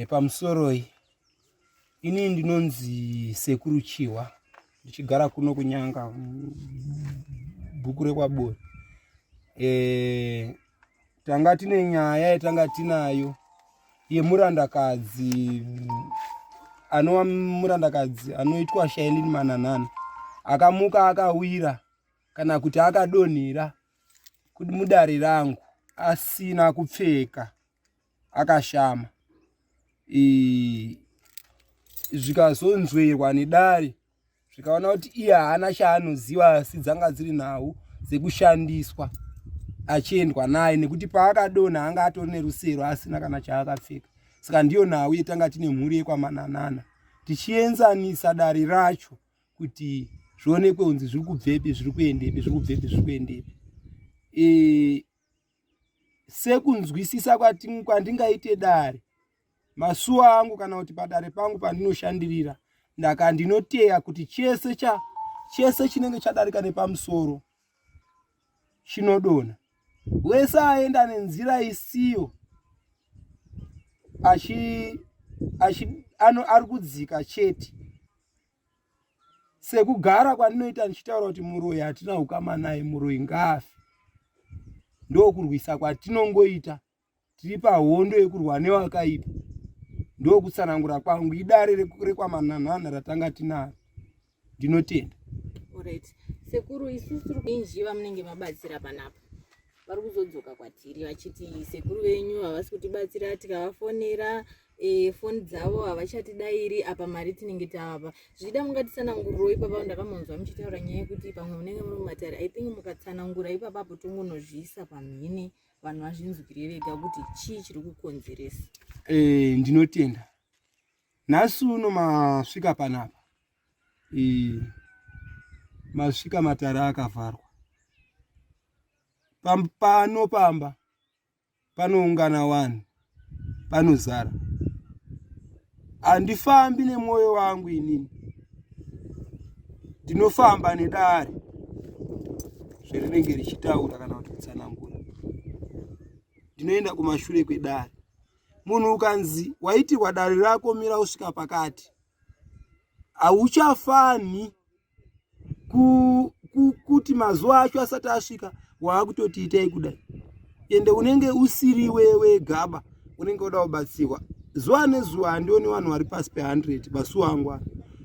Pamusoroi ini ndinonzi Sekuru Chihwa, ndichigara kuno kunyanga bhuku rekwabori. Tanga tine nyaya yatanga tinayo yemurandakadzi anoitwa Shailin Mananana akamuka akawira kana kuti akadonhera mudare rangu asina kupfeka akashama. Zvikazonzverwa nedare zvikaona kuti iye haana chaanoziva asi dzanga dziri nhau dzekushandiswa achiendwa naye nekuti paakadonha anga atori nerusero asina kana chaakapfeka. Saka ndiyo nhau yetanga tine mhuri yekwaMananana tichienzanisa dare racho kuti zvionekwe kunzi zviri kubvepi zviri kuendepi zviri kubvepi zviri kuendepi. Sekunzwisisa kwandingaite dare masuwa angu kana kuti padare pangu pandinoshandirira ndakandinoteya kuti chese chinenge chadarika nepamusoro chinodonha. Wese aenda nenzira isiyo ari kudzika chete. Sekugara kwandinoita ndichitaura kuti muroyi hatina ukama naye, muroyi ngaafe. Ndokurwisa kwatinongoita tiri pahondo yekurwa newakaipa. Ndokutsanangura kwangu idare rekwaMananana ratanga tinaro. Ndinotenda. Alright. Sekuru, isusu ruzhinji vamunenge mabatsira panapa vari kuzodzoka kwatiri vachiti sekuru venyu havasi kutibatsira, tikavafonera foni dzavo havachatidairi apa mari tinenge tavapa. Zvichida mungatitsananguriro ipapo. Ndakamonzwa muchitaura nyaya yekuti pamwe munenge muri mumatare. I think mukatsanangura ipapo tongonozviisa pamhene vanhu vazvinzwire vega kuti chii chiri kukonzeresa. Ndinotenda. Nhasi uno masvika panapa. Masvika matare akavharwa. Panopamba panoungana vanhu panozara. Handifambi nemwoyo wangu inini, ndinofamba nedare zvirinenge richitaura kana kuti kutsanangura. Ndinoenda kumashure kwedare. Munhu ukanzi waitirwa dare rako mira usvika pakati, hauchafanhi kuti mazuva acho asati asvika waakutoti itai kudai. Ende unenge usiri wewe gaba, unenge uda kubatsirwa. Zuva nezuva handioni vanhu vari pasi pe100 masuwa angu.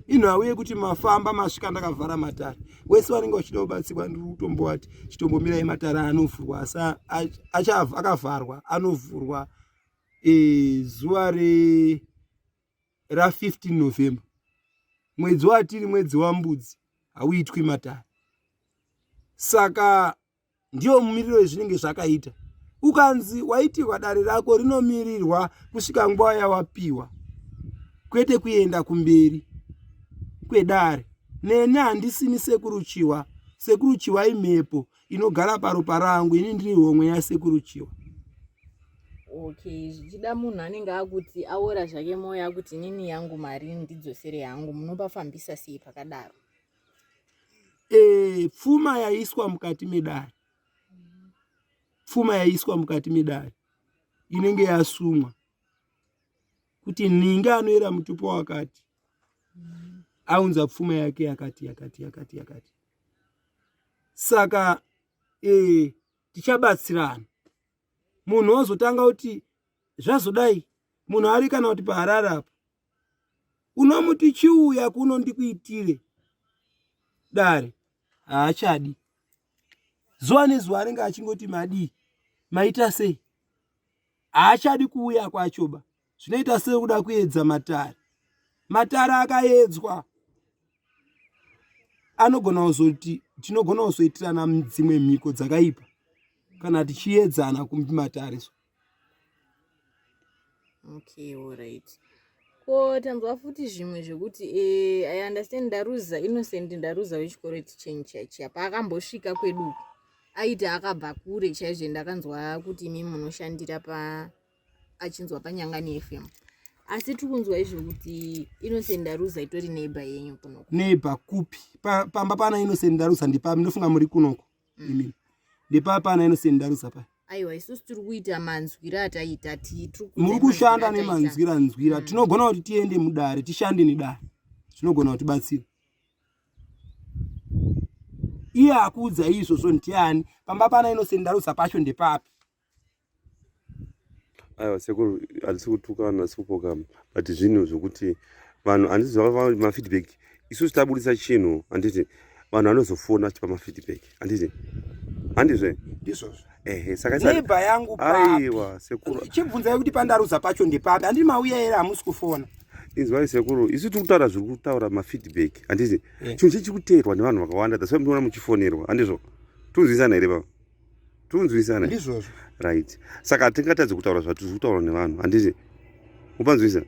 Inhau yekuti mafamba masvika ndakavhara matare. Wese vanenge vachida kubatsirwa ndiri kutombovati chitombomirai matare anovhurwa asi akavharwa anovhurwa zuva ra15 November. Mwedzi watiri mwedzi wambudzi hauitwi matare. Saka ndiyo mumiriro zvinenge zvakaita. Ukanzi waitirwa dare rako rinomirirwa kusvika nguva yawapiwa, kwete kuenda kumberi kwedare. Nene handisini Sekuru Chihwa. Sekuru Chihwa imhepo inogara paropa rangu. Ini ndiri homwe yaSekuru Chihwa. Okay, zvichida munhu anenge akuti aora zvake moyo akuti nini yangu mari ndidzosere yangu, munopafambisa sei pakadaro? Pfuma yaiswa mukati medare. Pfuma yaiswa mukati medare inenge yasumwa kuti ninge anoera mutupo wakati aunza pfuma yake yakati. Saka tichabatsirana. Munhu wazotanga kuti zvazodai, munhu ari kana kuti paharara apa unomuti chiuya kuno ndikuitire dare, haachadi. Zuva nezuva anenge achingoti madii, maita sei, haachadi kuuya kwachoba. Zvinoita sekuda kuedza matare. Matare akaedzwa anogona kuzoti tinogona kuzoitirana dzimwe mhiko dzakaipa kana tichiedzana kumatare. Okay, alright. Ko tanzwa futi zvimwe zvekuti I understand Ndaruza, Innocent Ndaruza wechikoro chichenchi paakambosvika kwedu aiti akabva kure chaizvo. Ndakanzwa kuti imi munoshandira achinzwa paNyanga FM. Asi tikunzwa izvo kuti Innocent Ndaruza itori neighbor yenyu kunoko. Neighbor kupi? Pamba pana Innocent Ndaruza ndipapa, ndinofunga muri kunoko. Ndipa pana Innocent Ndaruza pa. aiwa isusu tiri kuita manzwira ataita muri kushanda nemanzwira tinogona kuti tiende mudare tishande nedare tinogona kuti batsira iye akuudza izvozvo ndiani pamba pana inose Ndaruza pacho ndepapi aiwa Sekuru hatisi kutukana sikupokama but zvinhu zvokuti vanhu handizva mafeedback isusu tabudisa chinhu handiti vanhu vanozofona chipa mafeedback handizve ndizvozvo saka neighbor yangu aiwa Sekuru chibvunzai kuti paNdaruza pacho ndepapi handi mauya ere hamusi kufona inzwai Sekuru isu tiri kutaura zviri kutaura mafeedback handiti chinhu chichikuteerwa nevanhu vakawanda that's why munoona muchifonerwa handizvo tunzwisana here baba tunzwisana ndizvozvo right saka hatingatadzi kutaura zvatiri kutaura nevanhu handiti mupanzwisa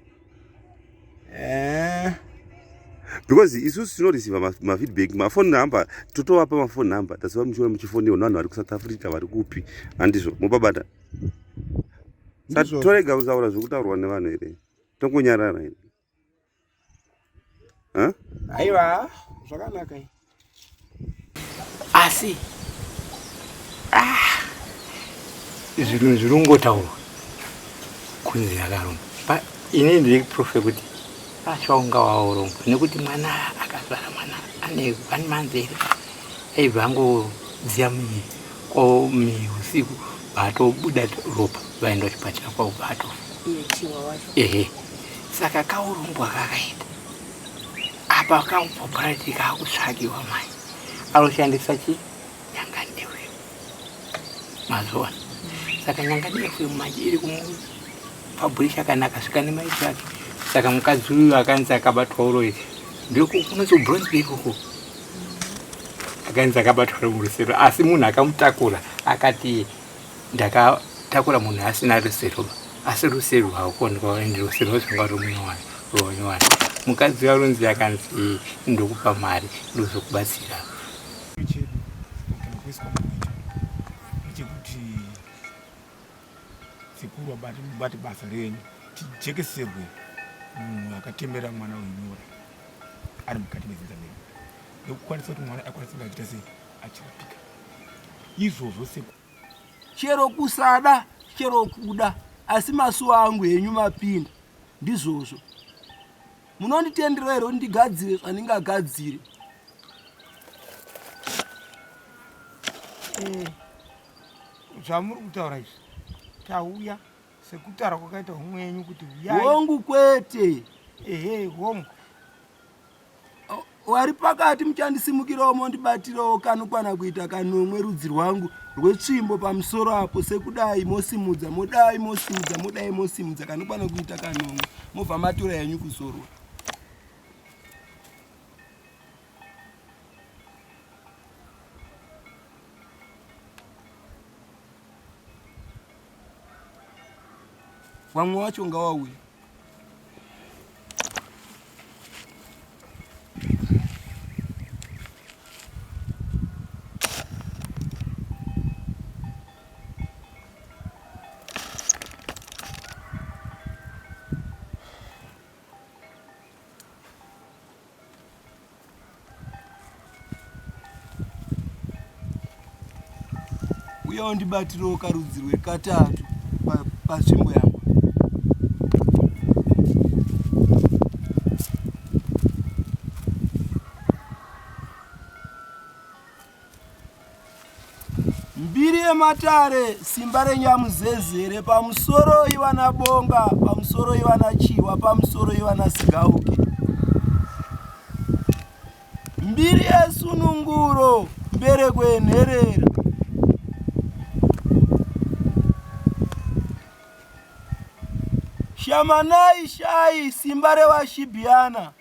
because isusu tinoreceiva mafeedback mafoni number totovapa mafoni number that's why muchiona muchifonerwa nevanhu vari kuSouth Africa vari kupi handizvo mupabata saka torega kutaura zvekutaurwa nevanhu here tongonyarara here aiwa zvakanaka asi zvinhu zviri kungotaurwa kunzi yakaromba ine ndiri kuprofe kuti achaunga waurombo nekuti mwana akazvara mwana ane 1 month here aibva angodziya muviri usiku batobuda ropa vaenda kuchipatara kwavo batofa saka kaurombwa kakaita apa kamupopurati kakutsvakiwa mai anoshandisa Nyanga ndefemu mazuva saka Nyanga ndefemu manje iri kumupabhurisha kana akasvika nemai chake saka mukadzi uyu akanzi akabatwa uroyi ndiko kunonzi Bronzeville uko akanzi akabatwa rumurusero asi munhu akamutakura akati ndakatakura munhu asina rusero asi rusero rwakuonekwa ndi rusero zvanga runyowani mukadzi waronzi akanzi ndokupa mari ndozokubatsira chekuti Sekuru bati basa renyu tijekeserwe munhu akatembera mwana unyora ari mukati mezinza menyu ndokukwanisa kuti mwana akwanisa kuita sei achirapika izvozvo chero kusada chero kuda asi masuwa angu henyu mapinda ndizvozvo munonditendera here ndigadzire zvandingagadzire zvamuri kutaura izvi tauya sekutaura kwakaita humwenyu kuti hongu kwete hongu wari pakati muchandisimukirawo mondibatirawo kanokwana kuita kanomwe rudzi rwangu rwetsvimbo pamusoro apo sekudai mosimudza modai mosimudza modai mosimudza kanokwana kuita kanomwe mobva matora yanyu kuzorwa vamwe wacho ngawauya uya undibatirewo karudzi rwekatatu panzvimbo yangu mbiri yematare simba renyamuzezere pamusoro ivana bonga pamusoro ivana Chihwa pamusoro ivana Sigauke mbiri yesununguro mbere kwenherera shamanai shai simba revashibhiana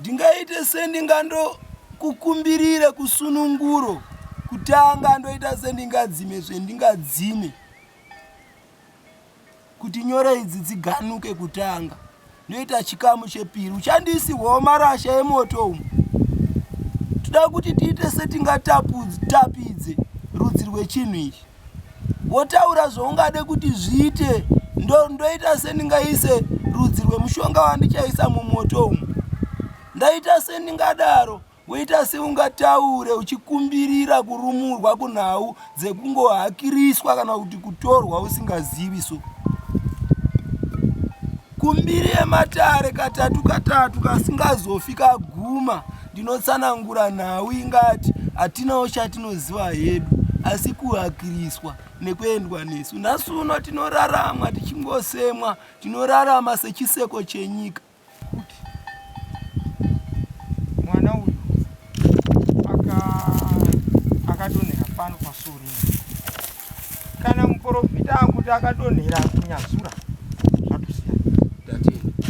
ndingaite sendingando kukumbirire kusununguro kutanga ndoita sendingadzime zvendingadzime kuti nyore idzi dziganuke kutanga ndoita chikamu chepiri uchandisiwawo marasha emoto umu toda kuti tiite setingatapidze rudzi rwechinhu ichi wotaura zvaungade kuti zviite ndoita sendingaise rudzi rwemushonga wandichaisa mumoto umu. Ndaita sendingadaro woita seungataure uchikumbirira kurumurwa kunhau dzekungohakiriswa kana kuti kutorwa usingazivi. So kumbiriye matare katatu kasingazofika guma. Ndinotsanangura nhau ingati hatinawo chatinoziva hedu asi kuhakiriswa nekuendwa nesu. Nhasi uno tinorarama tichingosemwa, tinorarama sechiseko chenyika. Mwana uyu akadonhera pano pasuri. Kana muprofita anguti akadonhera kunyazura zvatosiyana.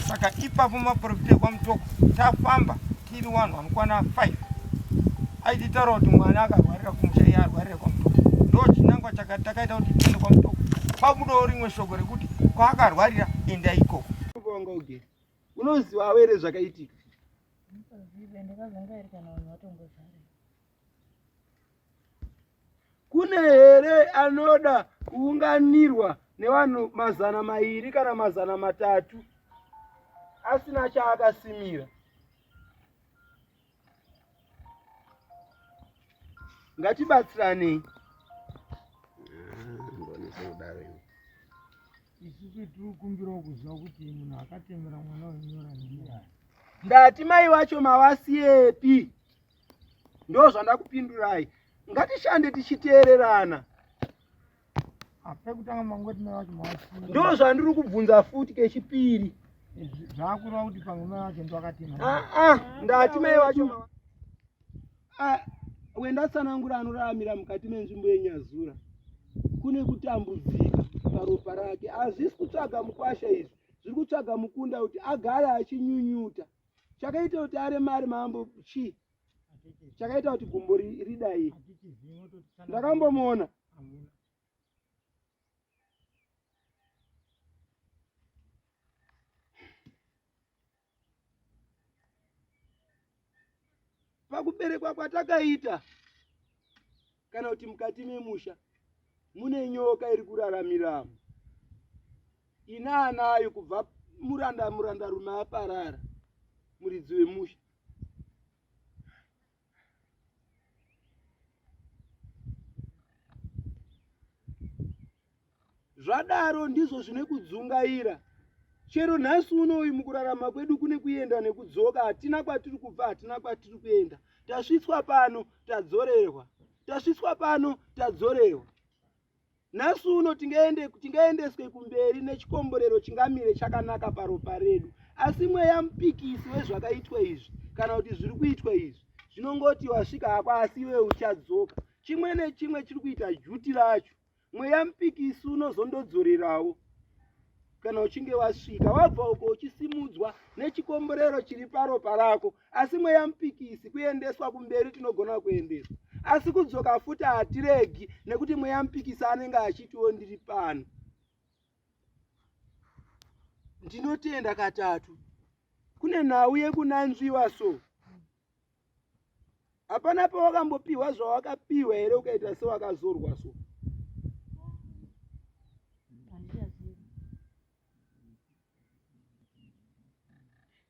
Saka ipapo maprofita kwamutoko tafamba tiri vanhu vanokwana 5. Aititaura kuti mwana akarwarira kumusha iye arwarira kwamutoko. Ndo chinangwa takaita kuti tiende kwamutoko. Pabudo rimwe shoko rekuti kwaakarwarira enda ikoko. Unoziva here zvakaitika? Kune here anoda kuunganirwa nevanhu 200 kana 300 asina chaakasimira? Ngatibatsiranei. Isusu tikumbira kuziva kuti munhu akatemera mwana wenyora ndiani. Ndati mai vacho mavasiepi? Ndo zvandakupindurai. Ngatishande tichiteererana. Apekutanga mangoti mai vacho mavasiepi. Ndo zvandiri kubvunza futi kechipiri. Zvakureva kuti pamwe mai vacho ndo akatemera. Ndati mai vacho wendatsanangura anoraramira mukati menzvimbo yenyazura. Kune kutambudzika paropa rake. Hazvisi kutsvaga mukwasha izvi, zviri kutsvaga mukunda kuti agare achinyunyuta. Chakaita kuti aremare mambo chi? Chakaita kuti gumbo ridai. Ndakambomuona. Pakuberekwa kwatakaita kana kuti mukati memusha mune nyoka iri kuraramiramo. Ina anayo kubva muranda rume aparara muridzi wemusha. Zvadaro ndizvo zvine kudzungaira. Chero nhasi unoyu mukurarama kwedu kune kuenda nekudzoka. Hatina kwatiri kubva, hatina kwatiri kuenda. Tasvitswa pano tadzorerwa, tasvitswa pano tadzorerwa. Nhasi uno tingaendeswe kumberi nechikomborero chingamire chakanaka paropa redu. Asi mweya mupikisi wezvakaitwa izvi kana kuti zviri kuitwa izvi zvinongoti wasvika hako asi iwe uchadzoka. Chimwe nechimwe chiri kuita juti racho. Mweya mupikisi unozondodzorerawo kana uchinge wasvika. Wabva uko uchisimudzwa nechikomborero chiri paropa rako, asi mweya mupikisi kuendeswa kumberi tinogona kuendeswa. Asi kudzoka futi hatiregi nekuti mweya mupikisi anenge achitiwo ndiri pano. Ndinotenda katatu. Kune nhau yekunanzviwa so. Hapana pawakambopiwa zvawakapiwa here ukaita sewakazorwa so.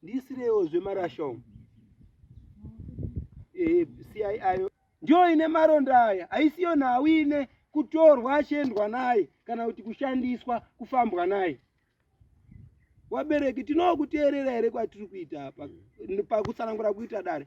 Ndisirewo zvemarasha umu. CII ndio ine maronda aya. Haisiyo nhau ine kutorwa achiendwa naye kana kuti kushandiswa kufambwa naye. Wabereki tinokuteerera here kwatiri kuita apa pakutsanangura kuita dare.